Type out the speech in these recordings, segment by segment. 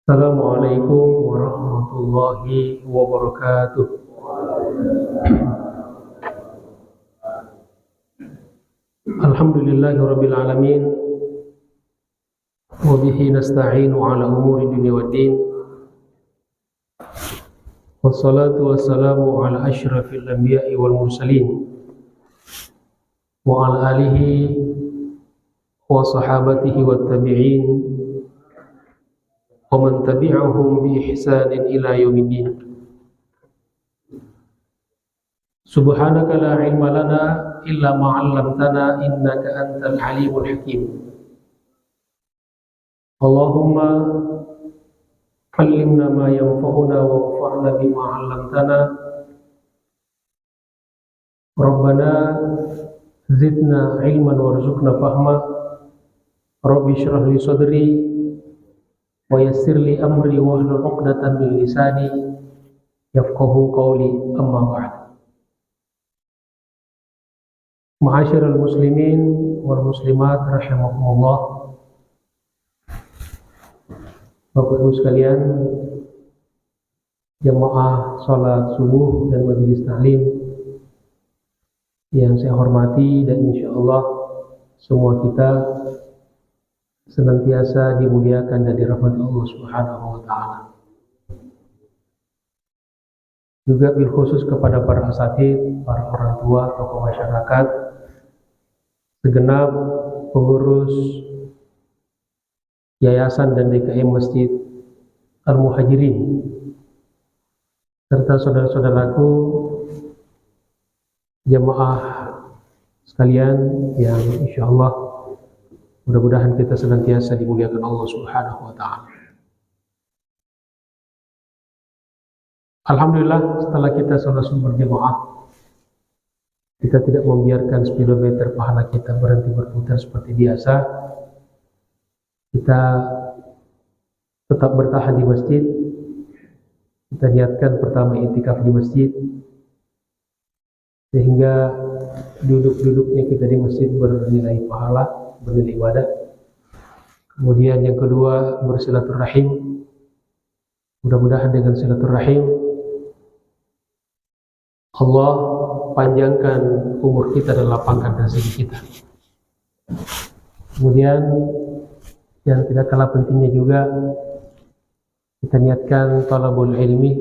Assalamualaikum warahmatullahi wabarakatuh. Alhamdulillahi rabbil alamin. Wa bihi nasta'inu ala umuri dunya waddin. Wassalatu wassalamu ala asyrafil anbiya'i wal mursalin wa ala alihi wa sahabatihi wat tabi'in wa man tabi'ahum bi ihsanin ila yaumiddin. Subhanaka la ilma lana illa ma 'allamtana innaka antal alimul hakim. Allahumma allimna ma yanfa'una wanfa'na bima 'allamtana. Rabbana zidna ilman warzuqna fahma. Rabbi shrah li sadri wa yassir li amri wahlul 'uqdatam min lisani yafqahu qawli, amma ba'd. Ma'asyiral muslimin wal muslimat rahimakumullah. Bapak Ibu sekalian, jamaah salat subuh dan majelis taklim yang saya hormati, dan insyaallah semua kita senantiasa dimuliakan dan dirahmati Allah Subhanahu wa taala. Juga bil khusus kepada para asatidz, para orang tua, tokoh masyarakat, segenap pengurus Yayasan dan DKM Masjid Al-Muhajirin, serta saudara-saudaraku jamaah sekalian yang insyaallah mudah-mudahan kita senantiasa dimuliakan Allah Subhanahu wa taala. Alhamdulillah, setelah kita sholat subuh berjamaah, kita tidak membiarkan speedometer pahala kita berhenti berputar seperti biasa. Kita tetap bertahan di masjid. Kita niatkan pertama i'tikaf di masjid, sehingga duduk-duduknya kita di masjid bernilai pahala, bernilai ibadah. Kemudian yang kedua, bersilaturahim. Mudah-mudahan dengan silaturahim Allah panjangkan umur kita dan lapangkan rezeki kita. Kemudian yang tidak kalah pentingnya juga, kita niatkan talabul ilmi,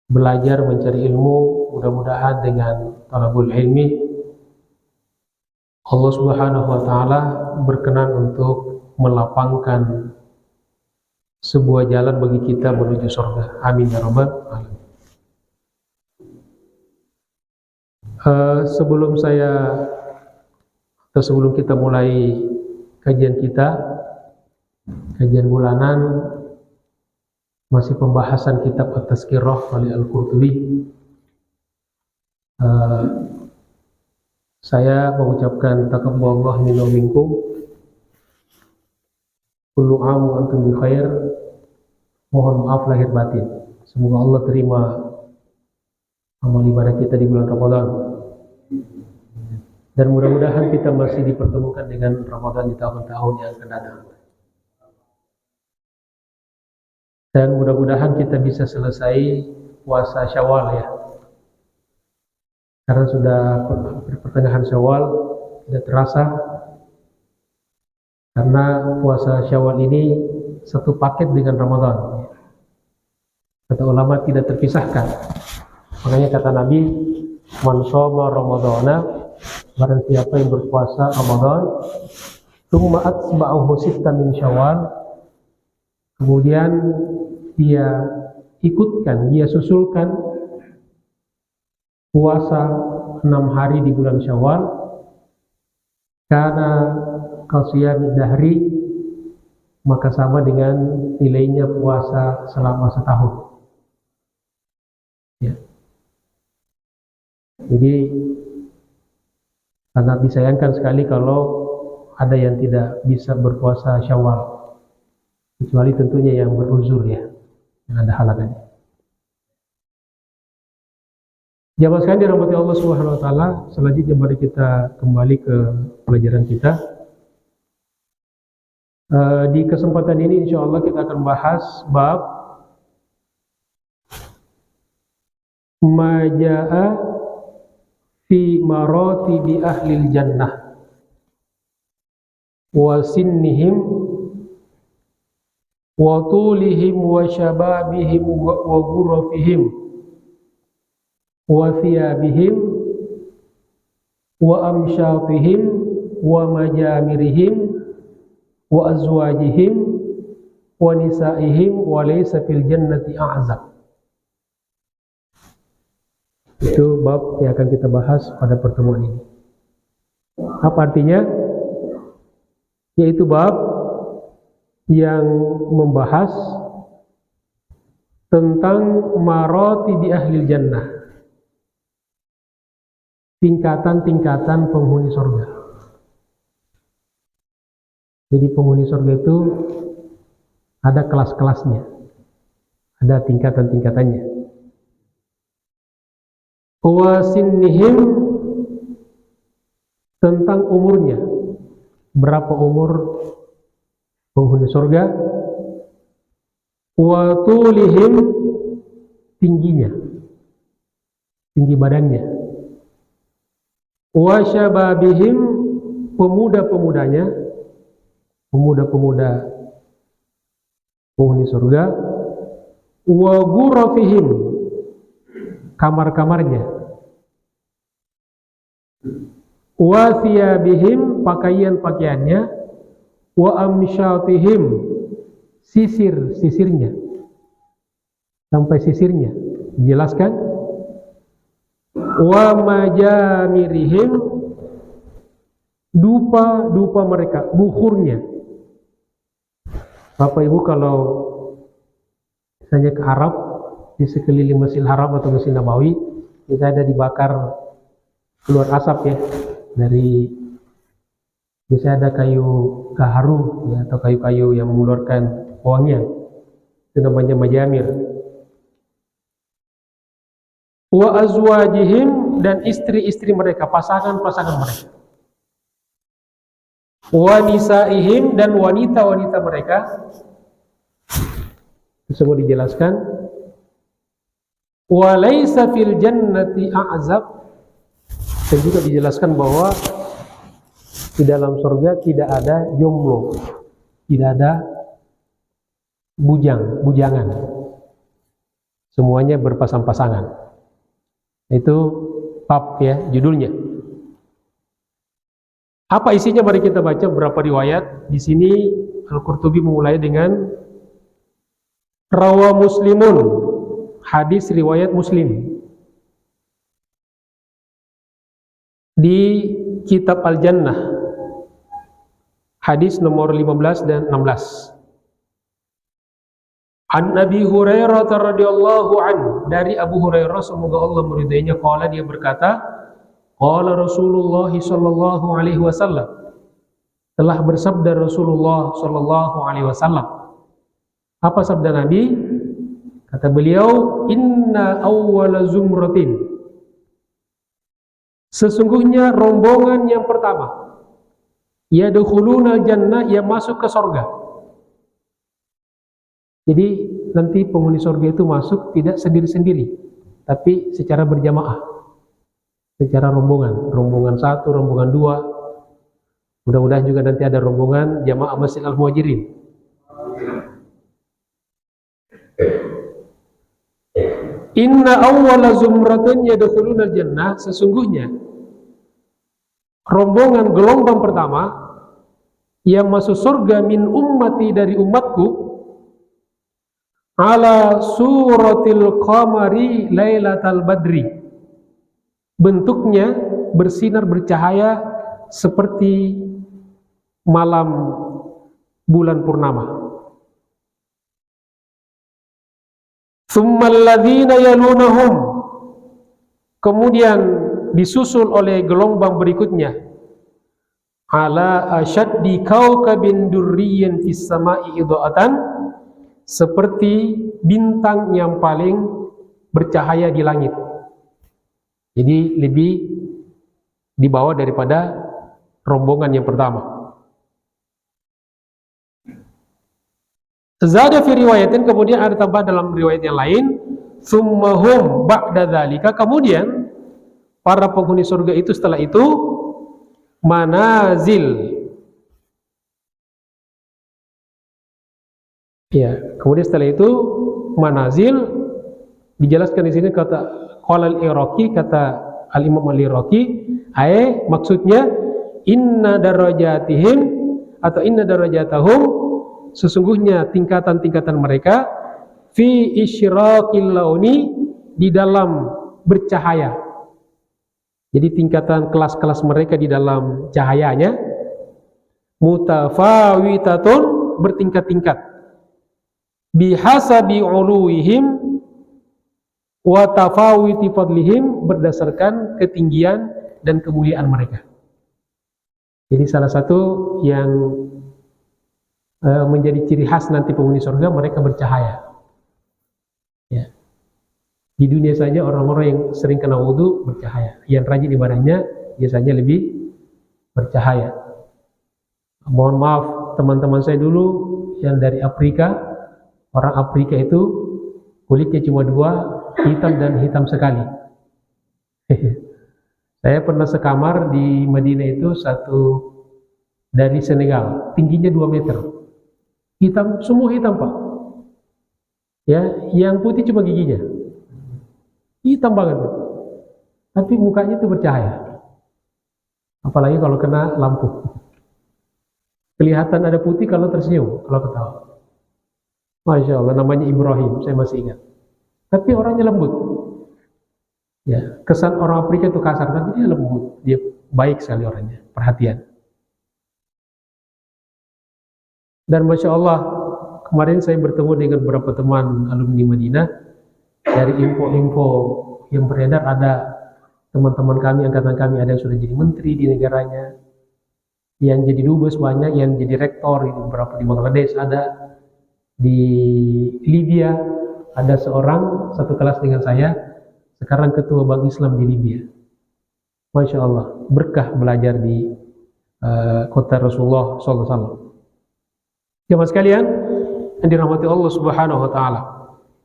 belajar mencari ilmu. Mudah-mudahan dengan talabul ilmi Allah Subhanahu wa taala berkenan untuk melapangkan sebuah jalan bagi kita menuju surga. Amin ya rabbal alamin. Sebelum kita mulai kajian kita, kajian bulanan, masih pembahasan kitab At-Tazkirah oleh Al-Qurtubi. Saya mengucapkan taqabbalallahu minna wa minkum. Kullu 'am wa antum bi khair. Mohon maaf lahir batin. Semoga Allah terima amal ibadah kita di bulan Ramadan. Dan mudah-mudahan kita masih dipertemukan dengan Ramadan di tahun-tahun yang akan datang. Dan mudah-mudahan kita bisa selesai puasa Syawal ya. Karena sudah pertengahan Syawal, tidak terasa. Karena puasa Syawal ini satu paket dengan Ramadan. Kata ulama tidak terpisahkan. Makanya kata Nabi, man shoma Ramadana, barang siapa yang berpuasa Ramadan, tsumma atba'ahu sittan min Syawal, kemudian dia ikutkan, dia susulkan puasa 6 hari di bulan Syawal, karena qasiyamid dahri, maka sama dengan nilainya puasa selama setahun. Ya. Jadi sangat disayangkan sekali kalau ada yang tidak bisa berpuasa Syawal, kecuali tentunya yang beruzur ya, yang ada halangannya. Jamaah sekalian dirahmati Allah Subhanahu wa taala, selanjutnya mari kita kembali ke pelajaran kita. Di kesempatan ini insya Allah kita akan bahas bab maja'a fi maratibi ahlil jannah wa sinnihim wa tulihim wa syababihim wa ghurafihim wa thiyabihim wa amsyatihim wa majamirihim wa azwajihim wa nisaihim wa laysa fil jannati a'zab. Itu bab yang akan kita bahas pada pertemuan ini. Apa artinya? Yaitu bab yang membahas tentang maratibi ahlil jannah, tingkatan-tingkatan penghuni surga. Jadi penghuni surga itu ada kelas-kelasnya, ada tingkatan-tingkatannya. Wa sinnihim, tentang umurnya, berapa umur penghuni surga. Wa tulihim, tingginya, tinggi badannya. Wa syababihim, pemuda-pemudanya, pemuda-pemuda penghuni surga. Wa ghurafihim, kamar-kamarnya. Wa thiyabihim, pakaian-pakaiannya. Wa amsyatihim, sisir-sisirnya, sampai sisirnya dijelaskan. Wa majamirihim, dupa-dupa mereka, bukhurnya. Bapak Ibu kalau misalnya ke Arab, di sekeliling Masjidil Haram atau Masjid Nabawi, kita ada dibakar keluar asap ya, dari biasanya ada kayu gaharu ya, atau kayu-kayu yang mengeluarkan wangian, itu namanya majamir. Wa azwajihim, dan istri-istri mereka, pasangan-pasangan mereka. Wa nisaihim, dan wanita-wanita mereka. Itu semua dijelaskan. Wa laysa fil jannati a'zab, dan juga dijelaskan bahwa di dalam surga tidak ada jomblo, tidak ada bujangan, semuanya berpasang-pasangan. Itu bab ya, judulnya. Apa isinya? Mari kita baca beberapa riwayat. Di sini Al-Qurtubi memulai dengan rawa Muslimun, hadis riwayat Muslim. Di kitab Al-Jannah, hadis nomor 15 dan 16. An Nabi Hurairah radhiyallahu anhu, dari Abu Hurairah semoga Allah meridainya, qala, dia berkata, qala Rasulullah sallallahu alaihi wasallam, telah bersabda Rasulullah sallallahu alaihi wasallam. Apa sabda Nabi? Kata beliau, inna awwala zumratin, sesungguhnya rombongan yang pertama, yadkhuluna jannah, yang masuk ke surga. Jadi nanti penghuni surga itu masuk tidak sendiri-sendiri, tapi secara berjamaah, secara rombongan, rombongan satu, rombongan dua. Mudah-mudahan juga nanti ada rombongan jamaah Masjid Al-Muhajirin. Inna awwala zumratin yadkhuluna jannah, sesungguhnya rombongan gelombang pertama yang masuk surga, min ummati, dari umatku, ala suratil qamari lailatal badri, bentuknya bersinar bercahaya seperti malam bulan purnama. Tsummal ladzina yalunahum, kemudian disusul oleh gelombang berikutnya, ala asyaddi kaukabin durriyin fis sama'i idha'atan, seperti bintang yang paling bercahaya di langit. Jadi lebih di bawah daripada rombongan yang pertama. Zada fi riwayatin, kemudian ada tambah dalam riwayat yang lain, summahum ba'da dzalika, kemudian para penghuni surga itu setelah itu manazil. Ya, kemudian setelah itu manazil dijelaskan di sini kata qala al-Iraqi, kata al-Imam al-Iraqi, maksudnya inna darajatihim atau inna darajatahum, sesungguhnya tingkatan-tingkatan mereka fi isyraqil launi, di dalam bercahaya. Jadi tingkatan kelas-kelas mereka di dalam cahayanya, mutafawitatun, bertingkat-tingkat, bihasabi uluwihim wa tafawiti fadlihim, berdasarkan ketinggian dan kemuliaan mereka. Jadi salah satu yang menjadi ciri khas nanti penghuni surga, mereka bercahaya. Ya. Di dunia saja orang-orang yang sering kena wudu bercahaya, yang rajin ibadahnya biasanya lebih bercahaya. Mohon maaf teman-teman saya dulu yang dari Afrika, orang Afrika itu kulitnya cuma dua, hitam dan hitam sekali. Saya pernah sekamar di Madinah itu satu dari Senegal, tingginya 2 meter. Hitam, semua hitam Pak. Ya, yang putih cuma giginya. Hitam banget. Tapi mukanya itu bercahaya. Apalagi kalau kena lampu. Kelihatan ada putih kalau tersenyum, kalau ketawa. Masya Allah, namanya Ibrahim, saya masih ingat. Tapi orangnya lembut. Ya, kesan orang Afrika itu kasar, tapi dia lembut. Dia baik sekali orangnya, perhatian. Dan Masya Allah, kemarin saya bertemu dengan beberapa teman alumni Madinah. Dari info-info yang beredar, ada teman-teman kami, angkatan kami, ada yang sudah jadi menteri di negaranya, yang jadi dubes banyak, yang jadi rektor, beberapa di Bangladesh ada, di Libya ada seorang satu kelas dengan saya, sekarang ketua Bank Islam di Libya. Masya Allah, berkah belajar di kota Rasulullah SAW. Jemaah sekalian yang dirahmati Allah Subhanahu wa taala.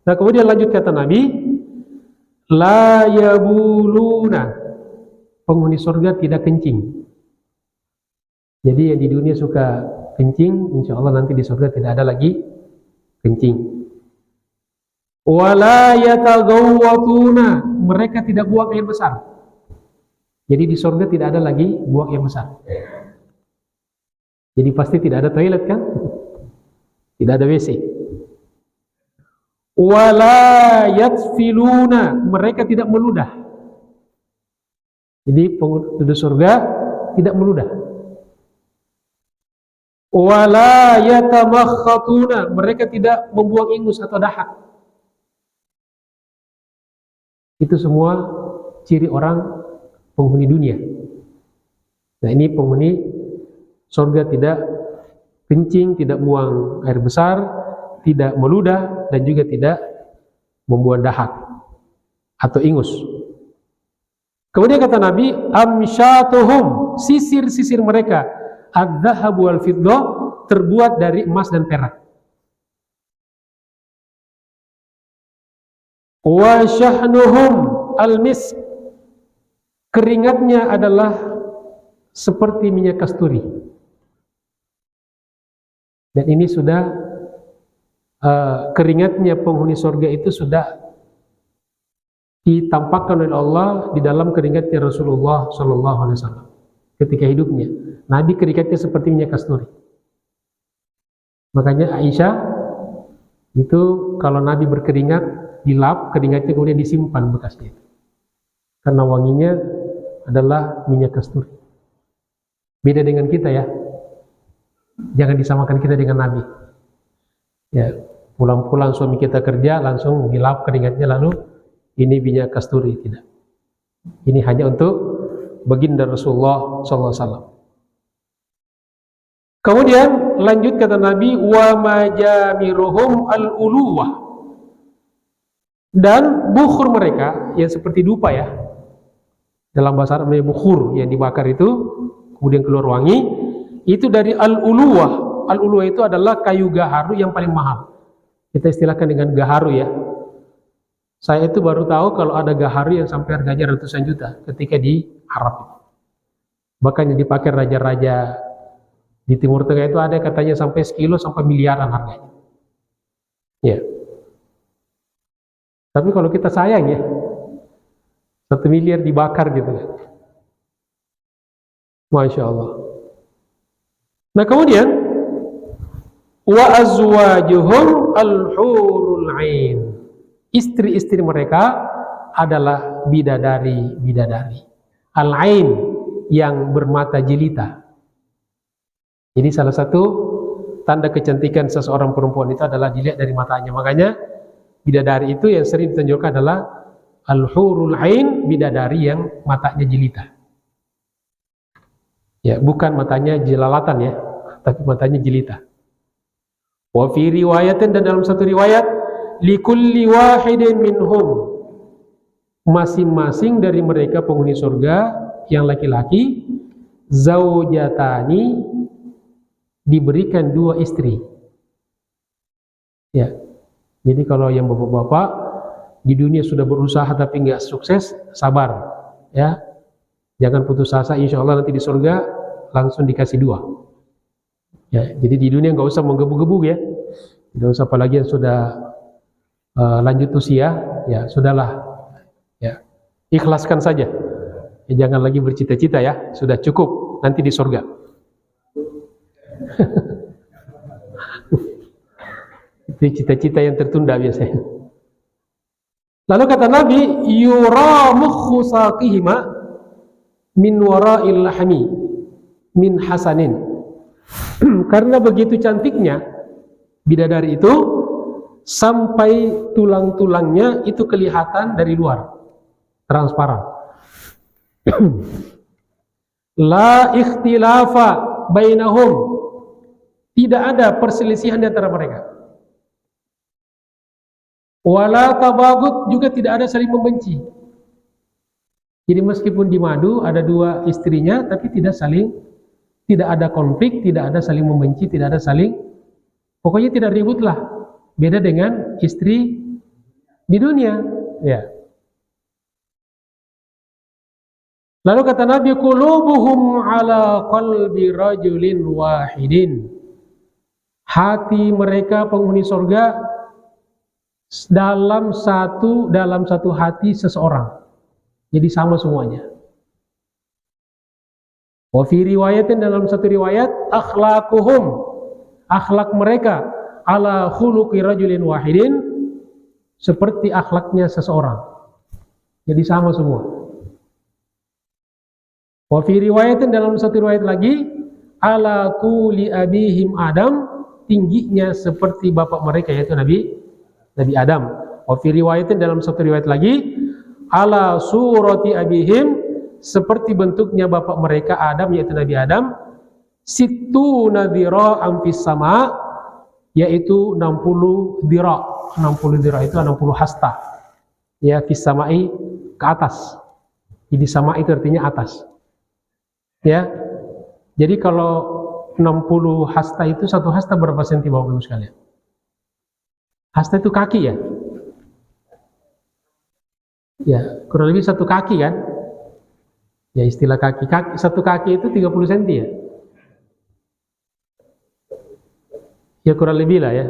Nah, kemudian lanjut kata Nabi, la yabuluna, penghuni surga tidak kencing. Jadi yang di dunia suka kencing, insya Allah nanti di surga tidak ada lagi kencing. Wala yatagawwatuna, mereka tidak buang air besar. Jadi di surga tidak ada lagi buang air besar. Jadi pasti tidak ada toilet kan? Tidak ada WC. Wala yatfiluna, mereka tidak meludah. Jadi penduduk surga tidak meludah. Wala yatamakhatuna, mereka tidak membuang ingus atau dahak. Itu semua ciri orang penghuni dunia. Nah, ini penghuni surga tidak kencing, tidak buang air besar, tidak meludah, dan juga tidak membuang dahak atau ingus. Kemudian kata Nabi, amsyatuhum, sisir-sisir mereka, adz-dzahabu wal fiddah, terbuat dari emas dan perak. Wa syahnuhum al-misk, keringatnya adalah seperti minyak kasturi. Dan ini sudah keringatnya penghuni surga itu sudah ditampakkan oleh Allah di dalam keringatnya Rasulullah SAW ketika hidupnya. Nabi keringatnya seperti minyak kasturi. Makanya Aisyah itu kalau Nabi berkeringat dilap, keringatnya kemudian disimpan bekasnya itu, karena wanginya adalah minyak kasturi. Beda dengan kita ya. Jangan disamakan kita dengan Nabi. Ya, pulang-pulang suami kita kerja langsung dilap keringatnya lalu ini minyak kasturi, tidak. Ini hanya untuk baginda Rasulullah SAW. Kemudian lanjut kata Nabi, wa majamiruhum al-uluwah, dan bukhur mereka yang seperti dupa ya. Dalam bahasa Arab namanya bukhur, yang dibakar itu kemudian keluar wangi. Itu dari al-uluwah. Al-uluwah itu adalah kayu gaharu yang paling mahal. Kita istilahkan dengan gaharu ya. Saya itu baru tahu kalau ada gaharu yang sampai harganya ratusan juta ketika di Arab. Bahkan yang dipakai raja-raja di Timur Tengah itu ada katanya sampai sekilo sampai miliaran harganya. Ya. Tapi kalau kita sayang ya, 1 miliar dibakar gitu kan. Masya Allah. Nah kemudian wa azwajuhum al-hurul ain. Istri-istri mereka adalah bidadari-bidadari. Al-ain yang bermata jelita. Jadi salah satu tanda kecantikan seseorang perempuan itu adalah dilihat dari matanya. Makanya bidadari itu yang sering ditunjukkan adalah al-hurul ain, bidadari yang matanya jelita. Ya, bukan matanya jelalatan ya, tapi matanya jelita. Wa fi riwayatin, dan dalam satu riwayat, likulli wahidin minhum, masing-masing dari mereka penghuni surga yang laki-laki, zaujatani, diberikan 2 istri. Ya. Jadi kalau yang bapak-bapak di dunia sudah berusaha tapi nggak sukses, sabar ya. Jangan putus asa, insya Allah nanti di surga langsung dikasih 2. Ya, jadi di dunia nggak usah menggebu-gebu ya. Tidak usah, apalagi yang sudah lanjut usia, ya sudahlah. Ya, ikhlaskan saja. Ya, jangan lagi bercita-cita ya, sudah cukup nanti di surga. Itu cita-cita yang tertunda biasanya. Lalu kata Nabi, yura mukhu saqihima min wara'il lahmi min hasanin. Karena begitu cantiknya bidadari itu, sampai tulang-tulangnya itu kelihatan dari luar, transparan. La ikhtilafa bainahum, tidak ada perselisihan di antara mereka. Wala tabaghut, juga tidak ada saling membenci. Jadi meskipun di madu ada 2 istrinya, tapi tidak ada konflik, tidak ada saling membenci, tidak ada saling, pokoknya tidak ribut lah. Beda dengan istri di dunia. Ya. Lalu kata Nabi, qulubuhum ala qalbi rajulin wahidin. Hati mereka penghuni surga dalam satu hati seseorang. Jadi sama semuanya. Wa fi riwayatin, dalam satu riwayat, akhlaquhum, akhlak mereka ala khuluqi rajulin wahidin, seperti akhlaknya seseorang. Jadi sama semua. Wa fi riwayatin, dalam satu riwayat lagi, ala tuli abihim Adam, tingginya seperti bapak mereka yaitu Nabi Adam. Wa fi riwayatin, dalam satu riwayat lagi, ala surati abihim, seperti bentuknya bapak mereka Adam yaitu Nabi Adam, sittuna dhira'an fis sama, yaitu 60 dhira'. 60 dhira' itu 60 hasta. Ya, fis sama'i, ke atas. Jadi sama itu artinya atas. Ya. Jadi kalau 60 hasta itu, 1 hasta berapa senti Bapak Ibu sekalian? Hasta itu kaki ya? Ya, kurang lebih 1 kaki kan? Ya, istilah kaki. 1 kaki itu 30 cm ya? Ya kurang lebih lah ya.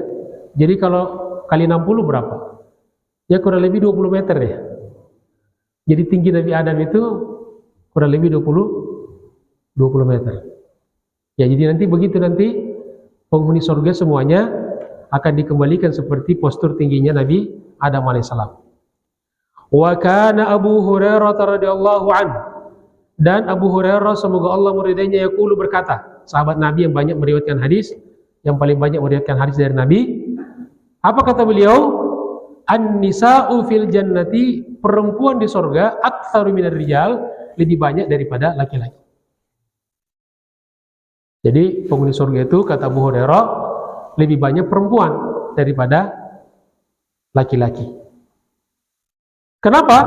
Jadi kalau kali 60 berapa? Ya kurang lebih 20 meter ya. Jadi tinggi Nabi Adam itu kurang lebih 20 meter. Ya, jadi nanti begitu nanti penghuni surga semuanya akan dikembalikan seperti postur tingginya Nabi Adam alaihissalam. Wa kana Abu Hurairah radhiyallahu anhu, dan Abu Hurairah semoga Allah meridainya yaqulu berkata, sahabat Nabi yang banyak meriwayatkan hadis, yang paling banyak meriwayatkan hadis dari Nabi. Apa kata beliau? An-nisa'u fil jannati, perempuan di surga aktsaru minar rijal, lebih banyak daripada laki-laki. Jadi penghuni surga itu kata Abu Hurairah lebih banyak perempuan daripada laki-laki. Kenapa?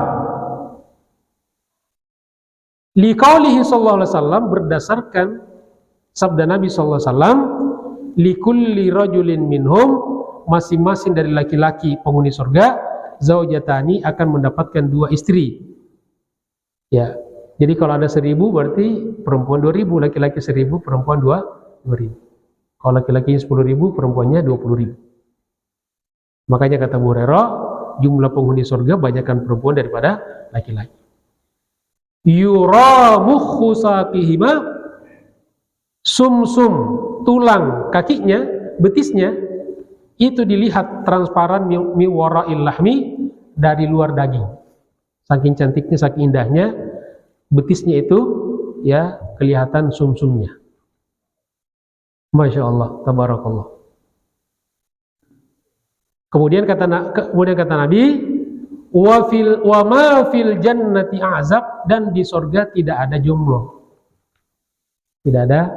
Liqaulihi sallallahu alaihi wasallam, berdasarkan sabda Nabi sallallahu alaihi wasallam, likulli rajulin minhum masing-masing dari laki-laki penghuni surga zaujatani akan mendapatkan 2 istri. Ya. Jadi kalau ada 1000 berarti perempuan 2000, laki-laki 1000, perempuan 2000. Kalau laki-laki 10.000, perempuannya 20.000. Makanya kata Abu Hurairah, jumlah penghuni surga banyakkan perempuan daripada laki-laki. Yura mukhu saqihima, sumsum tulang kakinya, betisnya itu dilihat transparan mi wara'il lahmi, dari luar daging. Saking cantiknya, saking indahnya betisnya itu ya kelihatan sumsumnya. Masya Allah, tabarakallah. Kemudian kata Nabi, wa ma fil jannati azab, dan di surga tidak ada jomblo, tidak ada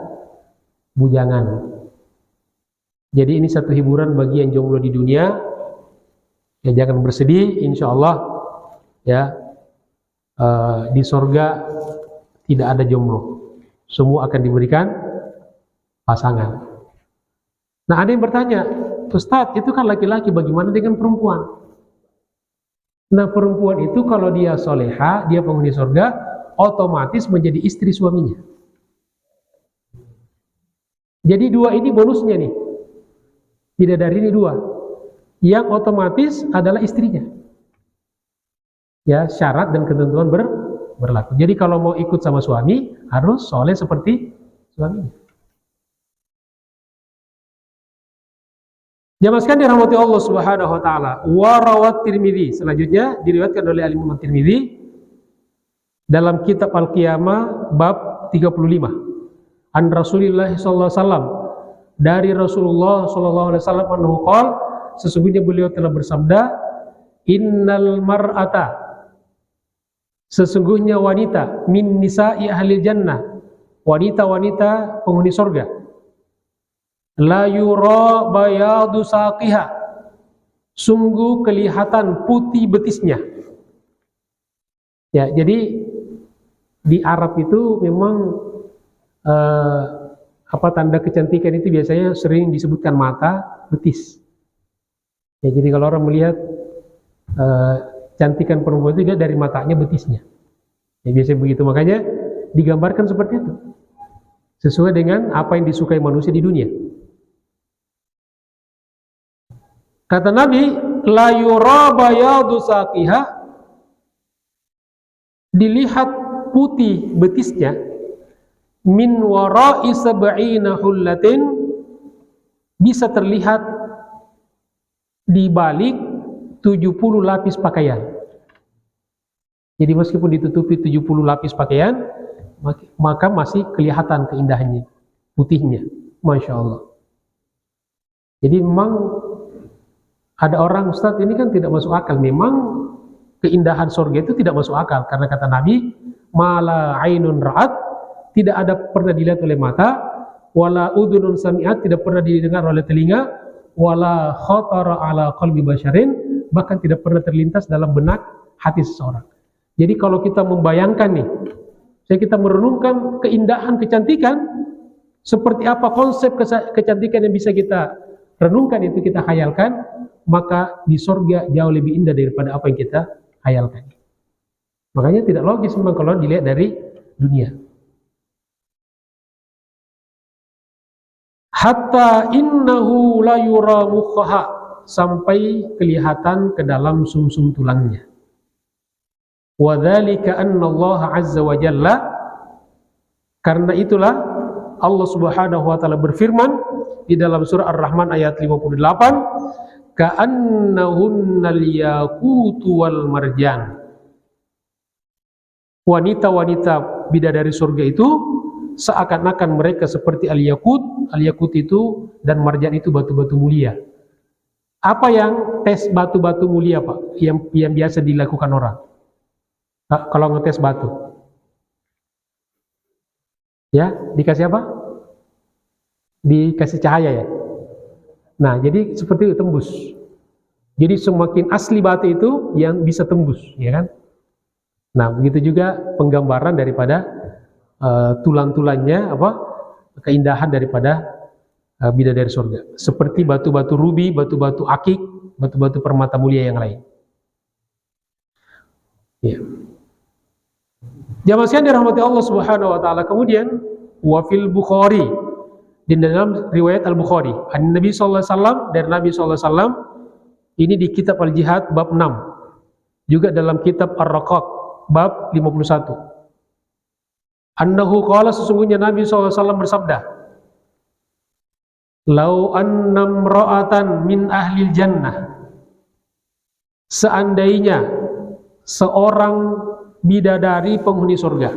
bujangan. Jadi ini satu hiburan bagi yang jomblo di dunia. Ya jangan bersedih, insya Allah ya di surga tidak ada jomblo, semua akan diberikan pasangan. Nah ada yang bertanya, Ustadz itu kan laki-laki, bagaimana dengan perempuan? Nah perempuan itu kalau dia soleha, dia penghuni surga, otomatis menjadi istri suaminya. Jadi 2 ini bonusnya nih, bidadari ini 2, yang otomatis adalah istrinya. Ya syarat dan ketentuan berlaku. Jadi kalau mau ikut sama suami harus soleh seperti suaminya. Jamaah sekalian dirahmati Allah Subhanahu wa taala. Wa rawat Tirmidzi, selanjutnya diriwayatkan oleh Imam Tirmidzi dalam kitab Al-Qiyamah bab 35. An Rasulillah sallallahu alaihi wasallam, dari Rasulullah sallallahu alaihi wasallam annahu qala, sesungguhnya beliau telah bersabda, innal mar'ata, sesungguhnya wanita, min nisa'i ahli jannah, wanita-wanita penghuni surga, la yura bayadu saqiha, sungguh kelihatan putih betisnya. Ya, jadi di Arab itu memang tanda kecantikan itu biasanya sering disebutkan mata, betis. Ya, jadi kalau orang melihat cantikan perempuan itu dia dari matanya, betisnya. Ya, biasanya begitu, makanya digambarkan seperti itu, sesuai dengan apa yang disukai manusia di dunia. Kata Nabi, la yura bayadu saqiha, dilihat putih betisnya, min wara'i sab'ina hullatin, bisa terlihat di balik 70 lapis pakaian. Jadi meskipun ditutupi 70 lapis pakaian, maka masih kelihatan keindahannya, putihnya. Masya Allah. Jadi memang ada orang, Ustadz ini kan tidak masuk akal. Memang keindahan surga itu tidak masuk akal, karena kata Nabi, mala ainun ra'at, tidak ada pernah dilihat oleh mata, wala udhunun sami'at, tidak pernah didengar oleh telinga, wala khatara ala qalbi basyarin, bahkan tidak pernah terlintas dalam benak hati seseorang. Jadi kalau kita membayangkan nih, kita merenungkan keindahan, kecantikan, seperti apa konsep kecantikan yang bisa kita renungkan, itu kita khayalkan, maka di surga jauh lebih indah daripada apa yang kita khayalkan. Makanya tidak logis memang kalau dilihat dari dunia. Hatta innahu la yura mukhaha, sampai kelihatan ke dalam sumsum tulangnya. Wa dzalika anna Allah azza wa jalla, karena itulah Allah Subhanahu wa taala berfirman di dalam surah Ar-Rahman ayat 58, ka'annahunnal yaqutu wal marjan. Wanita-wanita bidadari surga itu seakan-akan mereka seperti al-yaqut. Al-yaqut itu dan marjan itu batu-batu mulia. Apa yang tes batu-batu mulia, Pak? Yang biasa dilakukan orang kalau ngetes batu. Ya, dikasih apa? Dikasih cahaya ya. Nah, jadi seperti itu, tembus. Jadi semakin asli batu itu yang bisa tembus, ya kan? Nah, begitu juga penggambaran daripada tulang-tulangnya, keindahan daripada bidadari surga, seperti batu-batu rubi, batu-batu akik, batu-batu permata mulia yang lain. Ya. Jamaah sekalian dirahmati Allah Subhanahu wa taala. Kemudian wa fil Bukhari, di dalam riwayat Al-Bukhari, Nabi sallallahu alaihi wasallam, dari Nabi sallallahu alaihi wasallam, ini di kitab Al-Jihad bab 6. Juga dalam kitab Ar-Raqaq bab 51. Annahu qala, sesungguhnya Nabi sallallahu alaihi wasallam bersabda, "Lau annam ra'atan min ahlil jannah." Seandainya seorang bidadari penghuni surga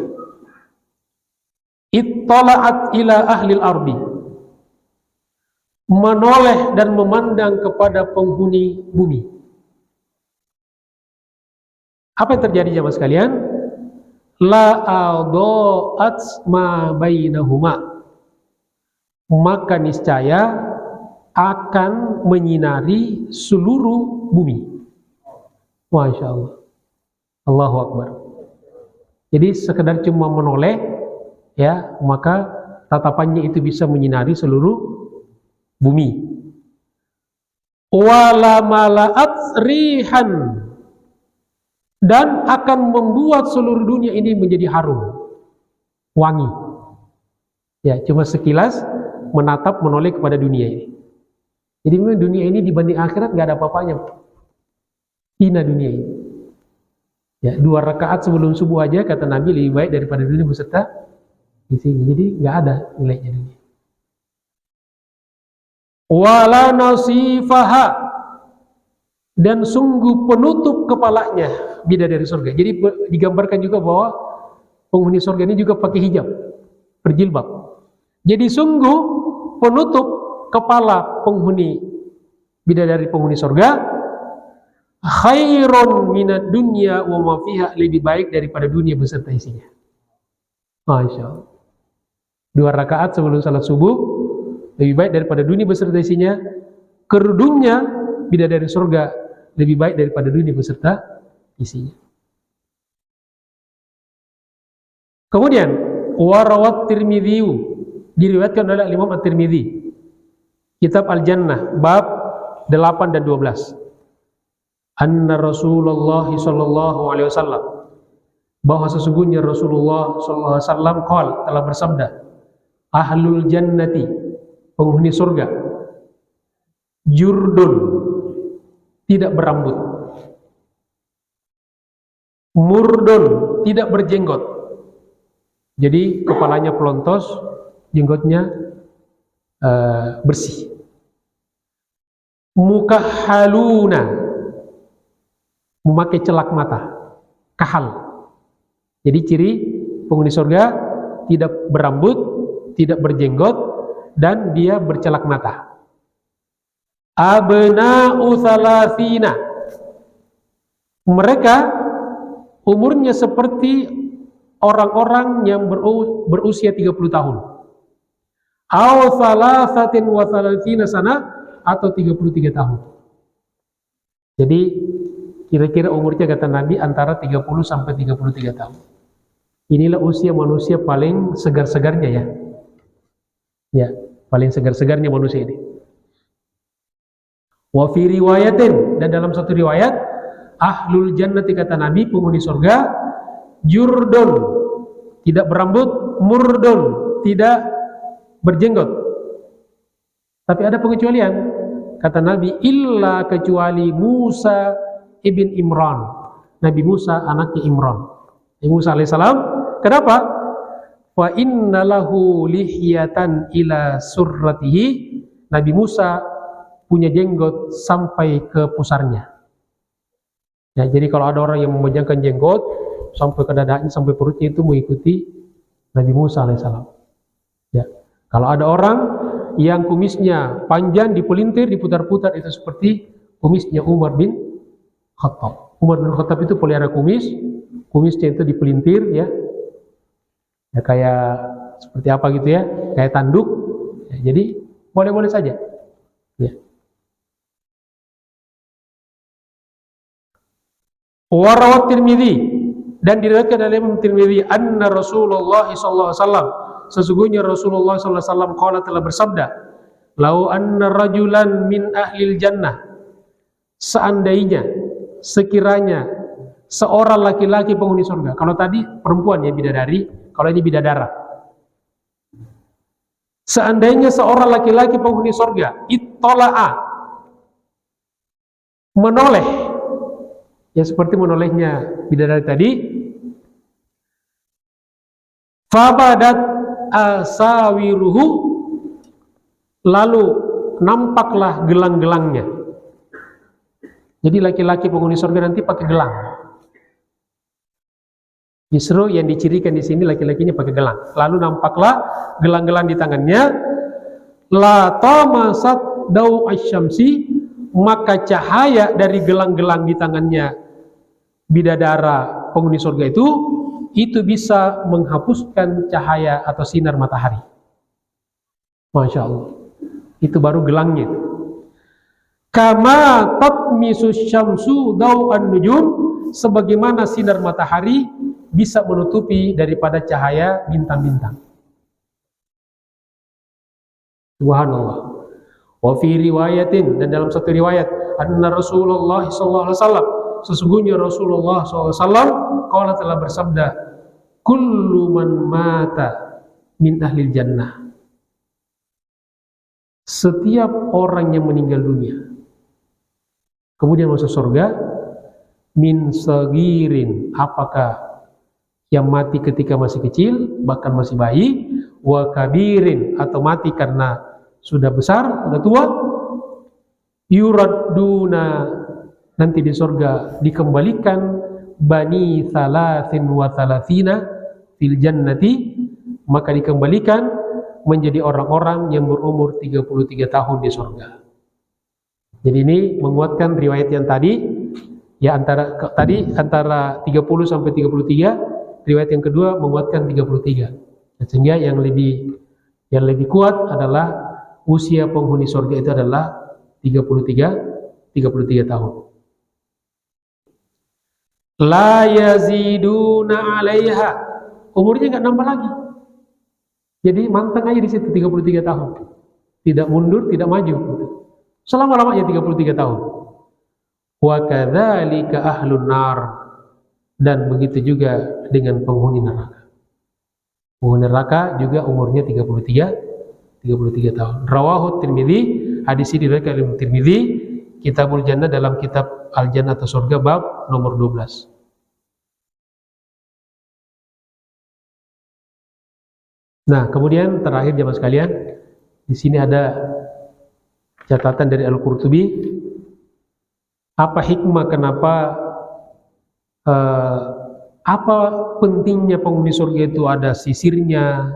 ittala'at ila ahlil ardi, menoleh dan memandang kepada penghuni bumi, apa yang terjadi jemaah sekalian? La adaat ma bainahuma, maka niscaya akan menyinari seluruh bumi. Masya Allah, Allahu Akbar. Jadi sekedar cuma menoleh, ya, maka tatapannya itu bisa menyinari seluruh bumi. Wala mala'at rihan, dan akan membuat seluruh dunia ini menjadi harum, wangi. Ya, cuma sekilas menatap, menoleh kepada dunia ini. Jadi memang dunia ini dibanding akhirat nggak ada apa-apanya. Hina dunia ini. Ya, 2 rakaat sebelum subuh aja kata Nabi lebih baik daripada dunia beserta isinya. Jadi nggak ada nilainya dunia. Wala nasifaha, dan sungguh penutup kepalanya bidadari surga. Jadi digambarkan juga bahwa penghuni surga ini juga pakai hijab, berjilbab. Jadi sungguh penutup kepala penghuni bidadari penghuni surga khairun minad dunya wa ma fiha, lebih baik daripada dunia beserta isinya. Masya Allah. 2 rakaat sebelum salat subuh lebih baik daripada dunia beserta isinya. Kerudungnya bidadari surga lebih baik daripada dunia beserta isinya. Kemudian warawat Tirmidzi, diriwayatkan oleh Imam At-Tirmidzi, kitab Al-Jannah bab 8 dan 12. Anna Rasulullah sallallahu alaihi wasallam, bahwa sesungguhnya Rasulullah sallallahu alaihi wasallam telah bersabda, ahlul jannati, penghuni surga, jurdun, tidak berambut, murdun, tidak berjenggot. Jadi kepalanya pelontos, jenggotnya bersih. Mukahhaluna, memakai celak mata, kahal. Jadi ciri penghuni surga tidak berambut, tidak berjenggot, dan dia bercelak mata. Abna'u thalathina, mereka umurnya seperti orang-orang yang berusia 30 tahun. Aw thalathatin wa thalathina sana, atau 33 tahun. Jadi kira-kira umurnya kata Nabi antara 30 sampai 33 tahun. Inilah usia manusia paling segar-segarnya ya. Ya, paling segar-segarnya manusia ini. Wa fi riwayatin, dan dalam satu riwayat, ahlul jannati kata Nabi, penghuni surga, jurdun, tidak berambut, murdun, tidak berjenggot. Tapi ada pengecualian, kata Nabi, illa, kecuali Musa ibn Imran, Nabi Musa anaknya Imran, Nabi Musa alaihissalam. Kenapa? Fa inna lahu lihyatan ila surratihi, Nabi Musa punya jenggot sampai ke pusarnya. Ya, jadi kalau ada orang yang memanjangkan jenggot sampai ke dadanya, sampai perutnya, itu mengikuti Nabi Musa alaihissalam. Ya, kalau ada orang yang kumisnya panjang, dipelintir, diputar-putar, itu seperti kumisnya Umar bin Khattab. Umar bin Khattab itu pelihara kumisnya itu dipelintir, ya, ya kayak seperti apa gitu ya, kayak tanduk. Ya, jadi boleh-boleh saja. Ya. Warawat Tirmidzi, dan diriwayatkan oleh Imam Tirmidzi, anna Rasulullah sallallahu alaihi wasallam, sesungguhnya Rasulullah sallallahu alaihi wasallam qala, telah bersabda, lau anna rajulan min ahlil jannah, seandainya, sekiranya seorang laki-laki penghuni surga. Kalau tadi perempuan ya, bidadari, kalau ini bidadara. Seandainya seorang laki-laki penghuni surga ittola'a, menoleh, ya seperti menolehnya bidadari tadi, fabadat asawiruhu, lalu nampaklah gelang-gelangnya. Jadi laki-laki penghuni surga nanti pakai gelang. Justru yang dicirikan di sini laki-lakinya pakai gelang. Lalu nampaklah gelang-gelang di tangannya. La tamasat daw asyamsi, maka cahaya dari gelang-gelang di tangannya bidadara penghuni surga itu bisa menghapuskan cahaya atau sinar matahari. Masya Allah. Itu baru gelangnya. Kama tatmisu syamsu daw'an nujum, sebagaimana sinar matahari bisa menutupi daripada cahaya bintang-bintang. Subhanallah. Wa fi riwayatin, dan dalam satu riwayat, anna Rasulullah sallallahu alaihi wasallam, sesungguhnya Rasulullah sallallahu alaihi wasallam qala, telah bersabda, kullu man mata min ahlil jannah, setiap orang yang meninggal dunia kemudian masuk surga, min sagirin, apakah yang mati ketika masih kecil, bahkan masih bayi, wa kabirin, atau mati karena sudah besar, sudah tua, yuradduna, nanti di surga dikembalikan, bani thalathin wa thalathina fil jannati, maka dikembalikan menjadi orang-orang yang berumur 33 tahun di surga. Jadi ini menguatkan riwayat yang tadi, ya antara 30 sampai 33, riwayat yang kedua menguatkan 33. Sehingga yang lebih kuat adalah usia penghuni surga itu adalah 33 tahun. La yaziduna 'alaiha, umurnya enggak nambah lagi. Jadi manteng aja di situ 33 tahun. Tidak mundur, tidak maju gitu. Selama-lamanya 33 tahun. Wa kadzalika ahlun nar, dan begitu juga dengan penghuni neraka. Penghuni neraka juga umurnya 33 tahun. Rawahu Tirmidzi, hadis ini diriwayatkan oleh Tirmidzi, Kitabul Jannah, dalam kitab Al-Jannah atau surga bab nomor 12. Nah, kemudian terakhir jemaah sekalian, di sini ada catatan dari Al-Qurtubi. Apa hikmah kenapa apa pentingnya penghuni surga itu ada sisirnya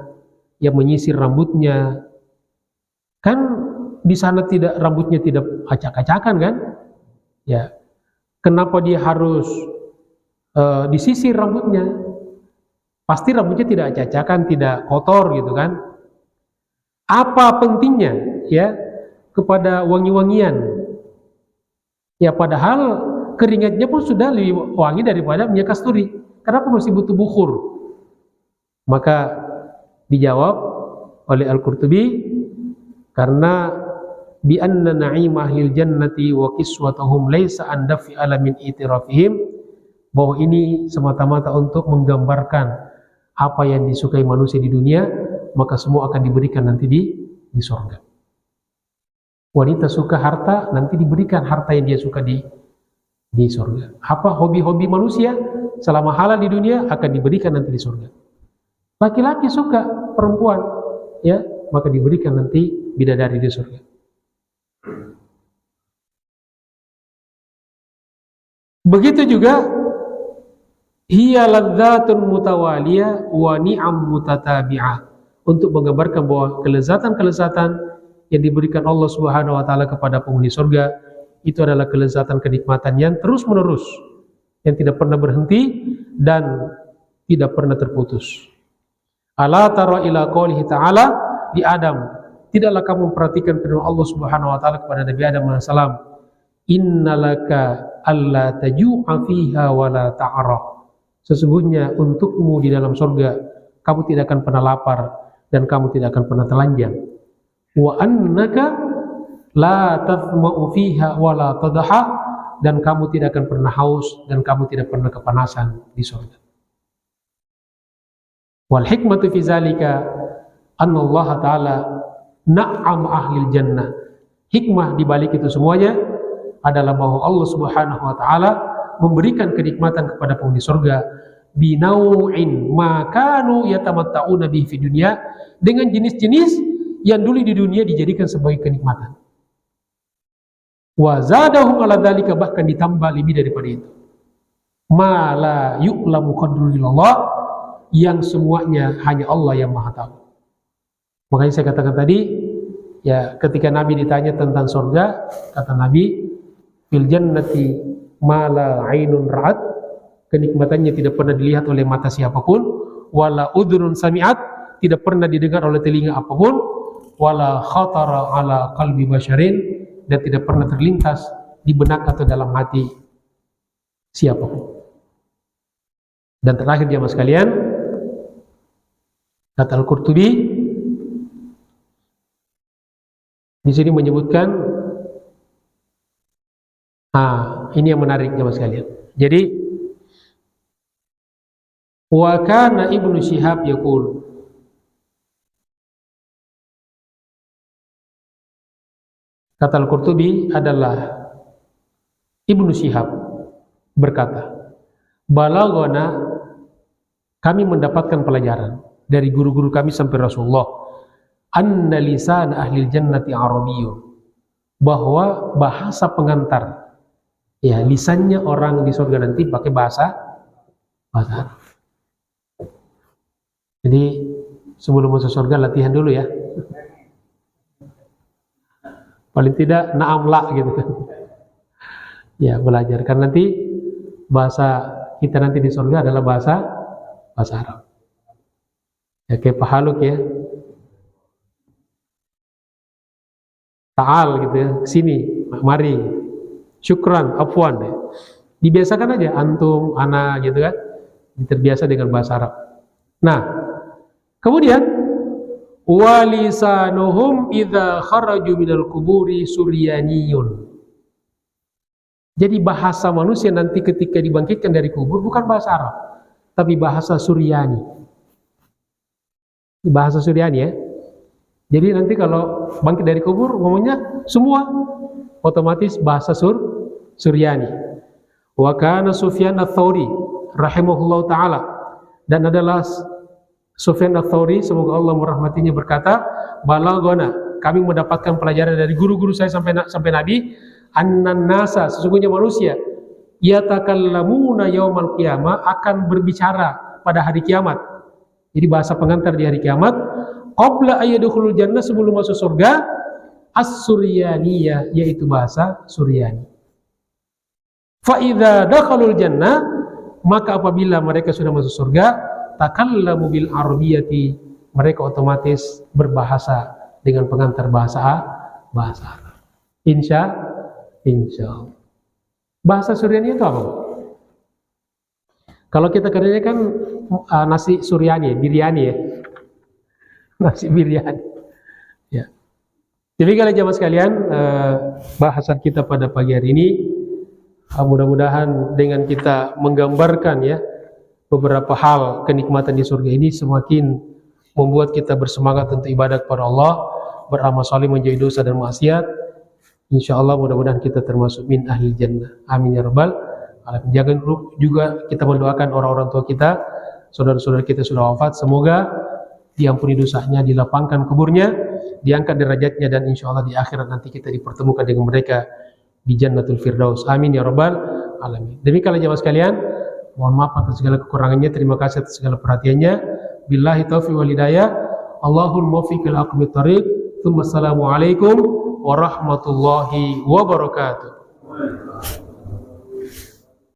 yang menyisir rambutnya? Kan di sana rambutnya tidak acak-acakan kan? Ya. Kenapa dia harus disisir rambutnya? Pasti rambutnya tidak acak-acakan, tidak kotor gitu kan? Apa pentingnya ya kepada wangi-wangian? Ya padahal keringatnya pun sudah lebih wangi daripada minyak kasturi. Kenapa masih butuh bukhur? Maka dijawab oleh Al-Qurtubi, karena bi anna na'im ahlil jannati wa kiswatuhum laisa an dafi alamin itirafihim, bahwa ini semata-mata untuk menggambarkan apa yang disukai manusia di dunia, maka semua akan diberikan nanti di surga. Wanita suka harta, nanti diberikan harta yang dia suka di surga. Apa hobi-hobi manusia selama halal di dunia akan diberikan nanti di surga. Laki-laki suka perempuan, ya, maka diberikan nanti bidadari di surga. Begitu juga hiya ladzatun mutawaliyah wa ni'am mutatabi'ah, untuk menggambarkan bahwa kelezatan-kelezatan yang diberikan Allah Subhanahu wa taala kepada penghuni surga itu adalah kelezatan kenikmatan yang terus-menerus, yang tidak pernah berhenti dan tidak pernah terputus. Ala tara ila qoulihi ta'ala di Adam, tidaklah kamu perhatikan firman Allah Subhanahu wa taala kepada Nabi Adam alaihi salam, innalaka alla taju'a fiha wa la ta'ra, sesungguhnya untukmu di dalam surga kamu tidak akan pernah lapar dan kamu tidak akan pernah telanjang. wa annaka la tathma'u fiha wa la tadha, dan kamu tidak akan pernah haus dan kamu tidak pernah kepanasan di surga. Wal hikmatu fi zalika anna Allah Ta'ala na'am ahlil jannah. Hikmah di balik itu semuanya adalah bahwa Allah Subhanahu wa taala memberikan kenikmatan kepada penghuni surga binau'in ma kanu yatamatta'una bihi fi dunya, dengan jenis-jenis yang dulu di dunia dijadikan sebagai kenikmatan. Wa zadahum ala dzalika, bahkan ditambah lebih daripada itu. Ma la yu'lamu qadrulillah, yang semuanya hanya Allah yang Maha tahu. Makanya saya katakan tadi, ya, ketika Nabi ditanya tentang surga, kata Nabi, fil jannati ma la ainun ra'at, kenikmatannya tidak pernah dilihat oleh mata siapapun, wala udhunun sami'at, tidak pernah didengar oleh telinga apapun, wala khatara ala qalbi basyarin, dan tidak pernah terlintas di benak atau dalam hati siapapun. Dan terakhir jamaah sekalian, kata Al-Qurtubi di sini menyebutkan, ini yang menarik jamaah sekalian. Jadi, wa kana Ibnu Syihab yaqul, kata Al-Qurtubi adalah Ibnu Syihab berkata, balaghana, kami mendapatkan pelajaran dari guru-guru kami sampai Rasulullah, anna lisan ahlil jannati arabiyyun, bahwa bahasa pengantar, ya, lisannya orang di surga nanti pakai bahasa Arab. Jadi sebelum masuk surga latihan dulu ya. Paling tidak na'amla gitu kan. Ya, belajar, karena nanti bahasa kita nanti di surga adalah bahasa Arab. Ya, kayak pahaluk ya. Ta'al gitu ya, sini, mari. Syukran, afwan ya. Dibiasakan aja antum, ana gitu kan. Terbiasa dengan bahasa Arab. Nah, kemudian walisanuhum idza kharaju minal kuburi suryaniyun. Jadi bahasa manusia nanti ketika dibangkitkan dari kubur bukan bahasa Arab, tapi bahasa Suryani. Bahasa Suryani ya. Jadi nanti kalau bangkit dari kubur ngomongnya semua otomatis bahasa Suryani. Wa kana Sufyan ats-Tsauri rahimahullahu taala, dan adalah Sufyan ats-Tsauri, semoga Allah merahmatinya, berkata, balaghana, kami mendapatkan pelajaran dari guru-guru saya sampai Nabi, annan nasa, sesungguhnya manusia, yatakallamuna yaumal qiyamah, akan berbicara pada hari kiamat. Jadi bahasa pengantar di hari kiamat, qabla ayyadkhulul jannah, sebelum masuk surga, as-suryaniyah, yaitu bahasa Suryani. Fa idza dakhalul jannah, maka apabila mereka sudah masuk surga, takallamu bil arabiyyati, mereka otomatis berbahasa dengan pengantar bahasa Arab. Insya Allah. Bahasa Suryani itu apa? Kalau kita kerjanya kan nasi Suryani, biryani ya. Nasi biryani. Ya. Jadi kalau jamaah sekalian, bahasan kita pada pagi hari ini, mudah-mudahan dengan kita menggambarkan ya beberapa hal kenikmatan di surga ini semakin membuat kita bersemangat untuk ibadah kepada Allah, beramal saleh, menjauhi dosa dan maksiat. Insyaallah mudah-mudahan kita termasuk min ahli jannah. Amin ya rabbal alamin. Jangan juga kita mendoakan orang-orang tua kita, saudara-saudara kita sudah wafat, semoga diampuni dosanya, dilapangkan kuburnya, diangkat derajatnya, dan insyaallah di akhirat nanti kita dipertemukan dengan mereka di Jannatul Firdaus. Amin ya rabbal alamin. Demikianlah jemaah sekalian, mohon maaf atas segala kekurangannya, terima kasih atas segala perhatiannya. Billahi taufiq wal hidayah. Allahul muwaffiq ila aqwamit thoriq. Assalamualaikum warahmatullahi wabarakatuh.